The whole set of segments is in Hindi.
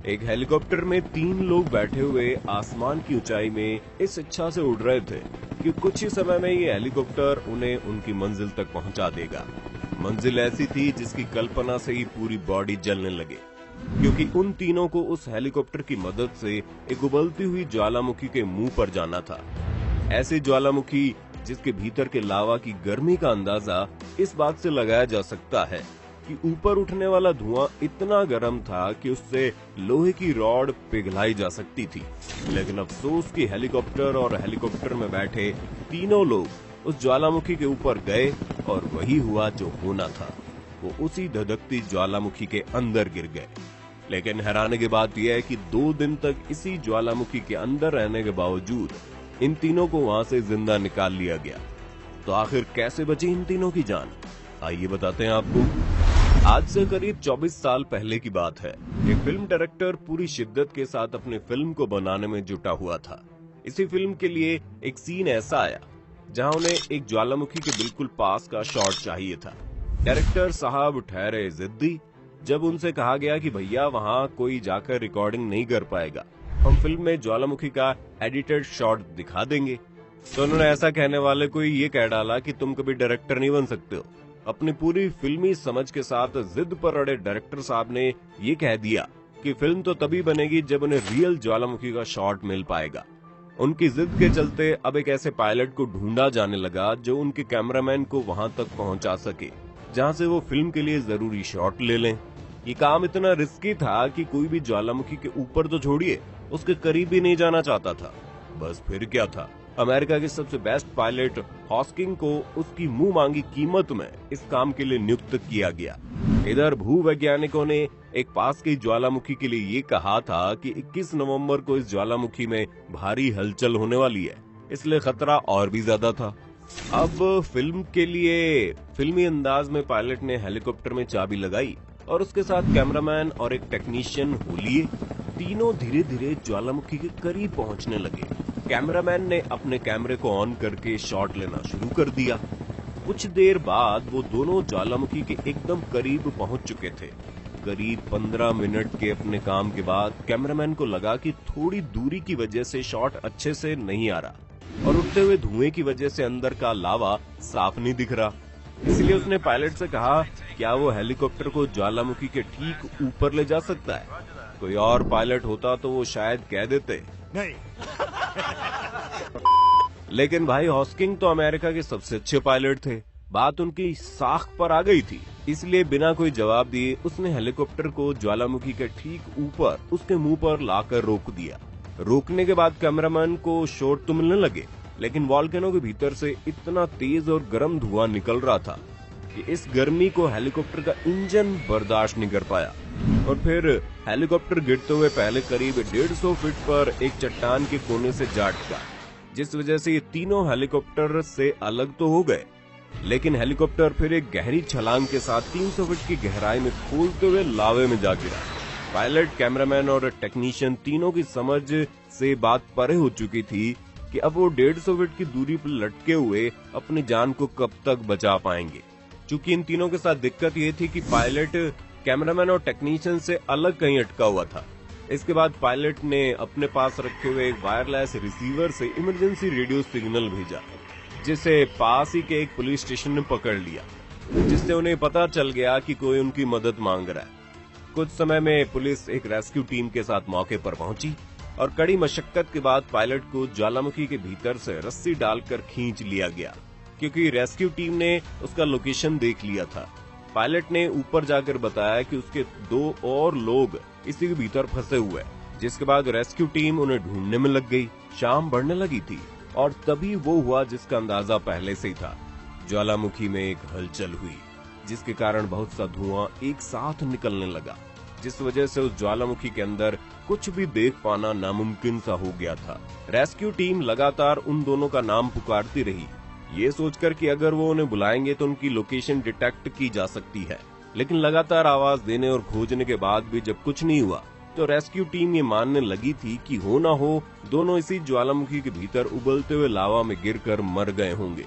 एक हेलीकॉप्टर में 3 लोग बैठे हुए आसमान की ऊंचाई में इस इच्छा से उड़ रहे थे कि कुछ ही समय में ये हेलीकॉप्टर उन्हें उनकी मंजिल तक पहुंचा देगा। मंजिल ऐसी थी जिसकी कल्पना से ही पूरी बॉडी जलने लगे, क्योंकि उन तीनों को उस हेलीकॉप्टर की मदद से एक उबलती हुई ज्वालामुखी के मुंह पर जाना था। ऐसी ज्वालामुखी जिसके भीतर के लावा की गर्मी का अंदाजा इस बात से लगाया जा सकता है कि ऊपर उठने वाला धुआं इतना गर्म था कि उससे लोहे की रॉड पिघलाई जा सकती थी। लेकिन अफसोस कि हेलीकॉप्टर और हेलीकॉप्टर में बैठे तीनों लोग उस ज्वालामुखी के ऊपर गए और वही हुआ जो होना था। वो उसी धधकती ज्वालामुखी के अंदर गिर गए। लेकिन हैरानी की बात यह है कि 2 दिन तक इसी ज्वालामुखी के अंदर रहने के बावजूद इन तीनों को वहां से जिंदा निकाल लिया गया। तो आखिर कैसे बची इन तीनों की जान, आइए बताते हैं आपको। आज से करीब 24 साल पहले की बात है। एक फिल्म डायरेक्टर पूरी शिद्दत के साथ अपनी फिल्म को बनाने में जुटा हुआ था। इसी फिल्म के लिए एक सीन ऐसा आया जहां उन्हें एक ज्वालामुखी के बिल्कुल पास का शॉट चाहिए था। डायरेक्टर साहब ठहरे जिद्दी। जब उनसे कहा गया कि भैया वहां कोई जाकर रिकॉर्डिंग नहीं कर पाएगा, हम फिल्म में ज्वालामुखी का एडिटेड शॉट दिखा देंगे, तो उन्होंने ऐसा कहने वाले को ये कह डाला कि तुम कभी डायरेक्टर नहीं बन सकते हो। अपनी पूरी फिल्मी समझ के साथ जिद पर अड़े डायरेक्टर साहब ने ये कह दिया कि फिल्म तो तभी बनेगी जब उन्हें रियल ज्वालामुखी का शॉट मिल पाएगा। उनकी जिद के चलते अब एक ऐसे पायलट को ढूंढा जाने लगा जो उनके कैमरामैन को वहां तक पहुंचा सके जहां से वो फिल्म के लिए जरूरी शॉट ले लें। ये काम इतना रिस्की था कि कोई भी ज्वालामुखी के ऊपर तो छोड़िए, उसके करीब ही नहीं जाना चाहता था। बस फिर क्या था, अमेरिका के सबसे बेस्ट पायलट हॉस्किंग को उसकी मुंह मांगी कीमत में इस काम के लिए नियुक्त किया गया। इधर भूवैज्ञानिकों ने एक पास की ज्वालामुखी के लिए ये कहा था कि 21 नवंबर को इस ज्वालामुखी में भारी हलचल होने वाली है, इसलिए खतरा और भी ज्यादा था। अब फिल्म के लिए फिल्मी अंदाज में पायलट ने हेलीकॉप्टर में चाबी लगाई और उसके साथ कैमरामैन और एक टेक्नीशियन हो लिए। तीनों धीरे धीरे ज्वालामुखी के करीब पहुंचने लगे। कैमरामैन ने अपने कैमरे को ऑन करके शॉट लेना शुरू कर दिया। कुछ देर बाद वो दोनों ज्वालामुखी के एकदम करीब पहुंच चुके थे। करीब 15 मिनट के अपने काम के बाद कैमरामैन को लगा कि थोड़ी दूरी की वजह से शॉट अच्छे से नहीं आ रहा और उठते हुए धुएं की वजह से अंदर का लावा साफ नहीं दिख रहा। इसलिए उसने पायलट से कहा, क्या वो हेलीकॉप्टर को ज्वालामुखी के ठीक ऊपर ले जा सकता है? कोई और पायलट होता तो वो शायद कह देते नहीं। लेकिन भाई हॉस्किंग तो अमेरिका के सबसे अच्छे पायलट थे। बात उनकी साख पर आ गई थी, इसलिए बिना कोई जवाब दिए उसने हेलीकॉप्टर को ज्वालामुखी के ठीक ऊपर उसके मुंह पर लाकर रोक दिया। रोकने के बाद कैमरामैन को शॉट तो मिलने लगे, लेकिन वॉल्केनो के भीतर से इतना तेज और गर्म धुआं निकल रहा था कि इस गर्मी को हेलीकॉप्टर का इंजन बर्दाश्त नहीं कर पाया और फिर हेलीकॉप्टर गिरते हुए पहले करीब 150 फीट पर एक चट्टान के कोने से जा अटका, जिस वजह से ये तीनों हेलीकॉप्टर से अलग तो हो गए, लेकिन हेलीकॉप्टर फिर एक गहरी छलांग के साथ 300 फीट की गहराई में खोलते हुए लावे में जा गिरा। पायलट, कैमरामैन और टेक्नीशियन तीनों की समझ से बात परे हो चुकी थी कि अब वो 150 फीट की दूरी पर लटके हुए अपनी जान को कब तक बचा पाएंगे। चूंकि इन तीनों के साथ दिक्कत ये थी कि पायलट कैमरामैन और टेक्नीशियन से अलग कहीं अटका हुआ था। इसके बाद पायलट ने अपने पास रखे हुए एक वायरलेस रिसीवर से इमरजेंसी रेडियो सिग्नल भेजा, जिसे पास ही के एक पुलिस स्टेशन ने पकड़ लिया, जिससे उन्हें पता चल गया कि कोई उनकी मदद मांग रहा है। कुछ समय में पुलिस एक रेस्क्यू टीम के साथ मौके पर पहुंची और कड़ी मशक्कत के बाद पायलट को ज्वालामुखी के भीतर से रस्सी डालकर खींच लिया गया, क्योंकि रेस्क्यू टीम ने उसका लोकेशन देख लिया था। पायलट ने ऊपर जाकर बताया कि उसके 2 और लोग इसी के भीतर फंसे हुए हैं, जिसके बाद रेस्क्यू टीम उन्हें ढूंढने में लग गई। शाम बढ़ने लगी थी और तभी वो हुआ जिसका अंदाजा पहले से ही था। ज्वालामुखी में एक हलचल हुई, जिसके कारण बहुत सा धुआं एक साथ निकलने लगा, जिस वजह से उस ज्वालामुखी के अंदर कुछ भी देख पाना नामुमकिन सा हो गया था। रेस्क्यू टीम लगातार उन दोनों का नाम पुकारती रही, ये सोचकर कि अगर वो उन्हें बुलाएंगे तो उनकी लोकेशन डिटेक्ट की जा सकती है। लेकिन लगातार आवाज देने और खोजने के बाद भी जब कुछ नहीं हुआ, तो रेस्क्यू टीम ये मानने लगी थी कि हो ना हो दोनों इसी ज्वालामुखी के भीतर उबलते हुए लावा में गिरकर मर गए होंगे।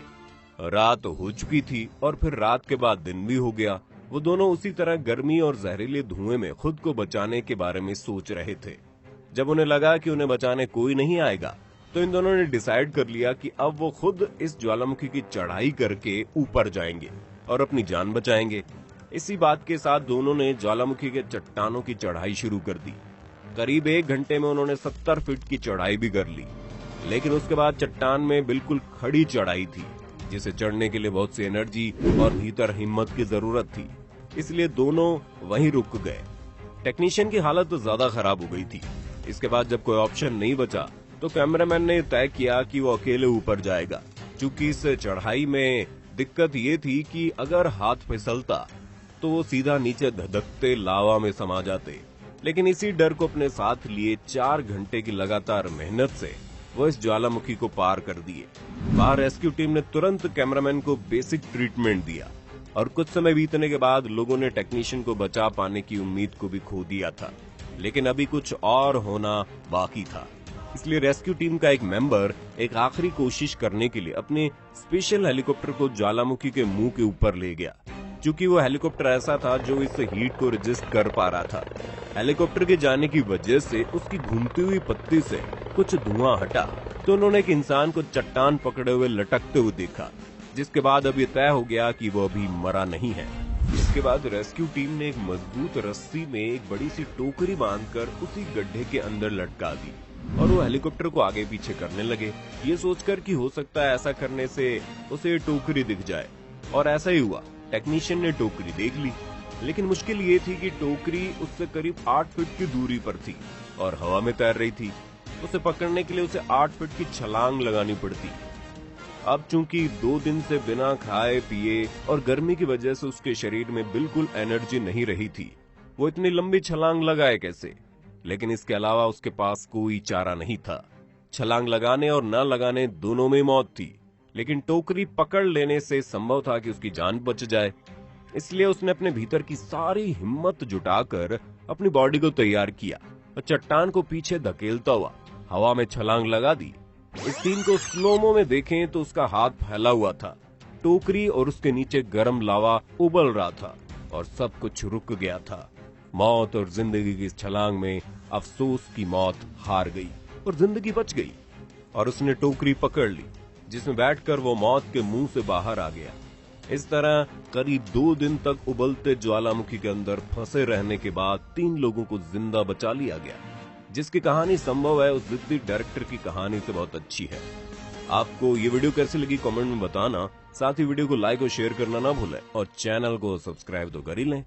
रात हो चुकी थी और फिर रात के बाद दिन भी हो गया। वो दोनों उसी तरह गर्मी और जहरीले धुएं में खुद को बचाने के बारे में सोच रहे थे। जब उन्हें लगा कि उन्हें बचाने कोई नहीं आएगा, तो इन दोनों ने डिसाइड कर लिया कि अब वो खुद इस ज्वालामुखी की चढ़ाई करके ऊपर जाएंगे और अपनी जान बचाएंगे। इसी बात के साथ दोनों ने ज्वालामुखी के चट्टानों की चढ़ाई शुरू कर दी। करीब 1 घंटे में उन्होंने 70 फीट की चढ़ाई भी कर ली, लेकिन उसके बाद चट्टान में बिल्कुल खड़ी चढ़ाई थी, जिसे चढ़ने के लिए बहुत सी एनर्जी और भीतर हिम्मत की जरूरत थी। इसलिए दोनों वहीं रुक गए। टेक्नीशियन की हालत तो ज्यादा खराब हो गई थी। इसके बाद जब कोई ऑप्शन नहीं बचा, तो कैमरामैन ने तय किया कि वो अकेले ऊपर जाएगा। चूंकि इस चढ़ाई में दिक्कत ये थी कि अगर हाथ फिसलता तो वो सीधा नीचे धधकते लावा में समा जाते। लेकिन इसी डर को अपने साथ लिए 4 घंटे की लगातार मेहनत से वो इस ज्वालामुखी को पार कर दिए। बाहर रेस्क्यू टीम ने तुरंत कैमरामैन को बेसिक ट्रीटमेंट दिया और कुछ समय बीतने के बाद लोगों ने टेक्नीशियन को बचा पाने की उम्मीद को भी खो दिया था। लेकिन अभी कुछ और होना बाकी था। इसलिए रेस्क्यू टीम का एक मेंबर एक आखिरी कोशिश करने के लिए अपने स्पेशल हेलीकॉप्टर को ज्वालामुखी के मुंह के ऊपर ले गया। क्योंकि वो हेलीकॉप्टर ऐसा था जो इस हीट को रेजिस्ट कर पा रहा था। हेलीकॉप्टर के जाने की वजह से उसकी घूमती हुई पत्ती से कुछ धुआं हटा, तो उन्होंने एक इंसान को चट्टान पकड़े हुए लटकते हुए देखा, जिसके बाद अब ये तय हो गया कि वो अभी मरा नहीं है। इसके बाद रेस्क्यू टीम ने एक मजबूत रस्सी में एक बड़ी सी टोकरी बांधकर उसी गड्ढे के अंदर लटका दी और वो हेलीकॉप्टर को आगे पीछे करने लगे, ये सोचकर कि हो सकता है ऐसा करने से उसे टोकरी दिख जाए। और ऐसा ही हुआ। टेक्नीशियन ने टोकरी देख ली, लेकिन मुश्किल ये थी कि टोकरी उससे करीब 8 फीट की दूरी पर थी और हवा में तैर रही थी। उसे पकड़ने के लिए उसे 8 फीट की छलांग लगानी पड़ती। अब चूंकि 2 दिन से बिना खाए पिए और गर्मी की वजह से उसके शरीर में बिल्कुल एनर्जी नहीं रही थी, वो इतनी लंबी छलांग लगाए कैसे? लेकिन इसके अलावा उसके पास कोई चारा नहीं था। छलांग लगाने और न लगाने दोनों में मौत थी, लेकिन टोकरी पकड़ लेने से संभव था कि उसकी जान बच जाए। इसलिए उसने अपने भीतर की सारी हिम्मत जुटाकर अपनी बॉडी को तैयार किया और चट्टान को पीछे धकेलता हुआ हवा में छलांग लगा दी। इस सीन को स्लोमो में देखें तो उसका हाथ फैला हुआ था, टोकरी और उसके नीचे गर्म लावा उबल रहा था और सब कुछ रुक गया था। मौत और जिंदगी की इस छलांग में अफसोस की मौत हार गई और जिंदगी बच गई और उसने टोकरी पकड़ ली, जिसमें बैठकर वो मौत के मुंह से बाहर आ गया। इस तरह करीब 2 दिन तक उबलते ज्वालामुखी के अंदर फंसे रहने के बाद 3 लोगों को जिंदा बचा लिया गया, जिसकी कहानी संभव है उस जिद्दी डायरेक्टर की कहानी से बहुत अच्छी है। आपको ये वीडियो कैसी लगी कमेंट में बताना। साथ ही वीडियो को लाइक और शेयर करना ना भूलें और चैनल को सब्सक्राइब तो कर ही लें।